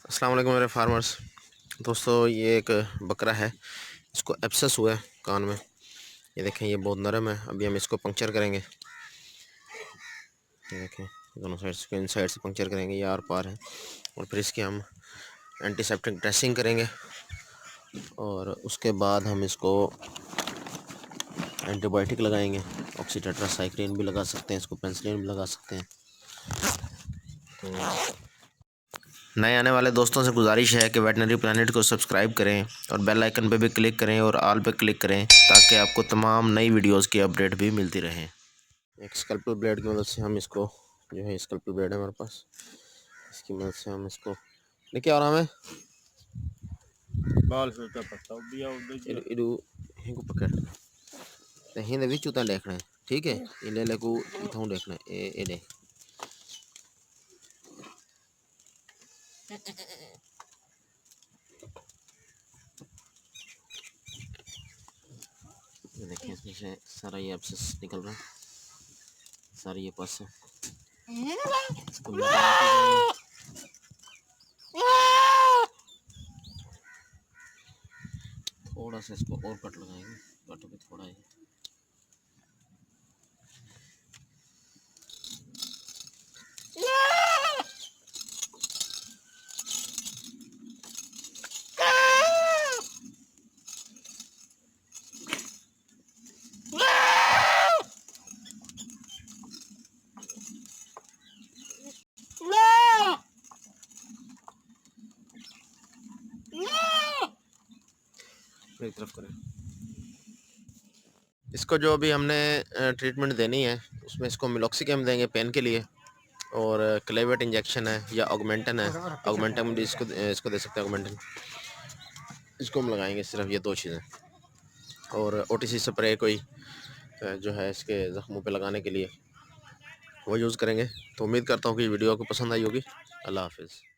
अस्सलाम वालेकुम मेरे फार्मर्स दोस्तों। ये एक बकरा है, इसको एब्सेस हुआ है कान में। ये देखें, ये बहुत नरम है। अभी हम इसको पंक्चर करेंगे। ये देखें, दोनों साइड से, इन साइड से पंक्चर करेंगे, ये आर पार है। और फिर इसकी हम एंटीसेप्टिक ड्रेसिंग करेंगे और उसके बाद हम इसको एंटीबायोटिक लगाएंगे। ऑक्सीटेट्रासाइक्लिन भी लगा सकते हैं, इसको पेनिसिलिन भी लगा सकते हैं। तो नए आने वाले दोस्तों से गुजारिश है कि वेटनरी प्लानट को सब्सक्राइब करें और बेल आइकन पे भी क्लिक करें और ऑल पे क्लिक करें ताकि आपको तमाम नई वीडियोस की अपडेट भी मिलती रहे। एक स्कल्पल ब्लेड की मदद से हम इसको, जो है स्कल्पल ब्लेड है हमारे पास, इसकी मदद से हम इसको लेके आ रहा है बाल फिरता पड़ता बिया उधर इडू हिंगू पकड़ हिंद विच उतना देखना है। ठीक है, इले लेको इथों देखना है। ए देख, ये देखिए, इसमें से सारा ये एब्सेस निकल रहा है, सारी ये पस है। इसको थोड़ा सा इसको और कट लगाएंगे, कट भी थोड़ा है। मेरी तरफ करें। इसको जो अभी हमने ट्रीटमेंट देनी है, उसमें इसको मिलॉक्सिकैम देंगे पेन के लिए, और क्लेवेट इंजेक्शन है या ऑगमेंटन है। ऑगमेंटन भी इसको दे सकते हैं। ऑगमेंटन इसको हम लगाएंगे, सिर्फ ये दो चीज़ें। और ओटीसी स्प्रे कोई जो है इसके ज़ख्मों पे लगाने के लिए वो यूज़ करेंगे। तो उम्मीद करता हूँ कि वीडियो आपको पसंद आई होगी। अल्लाह हाफिज़।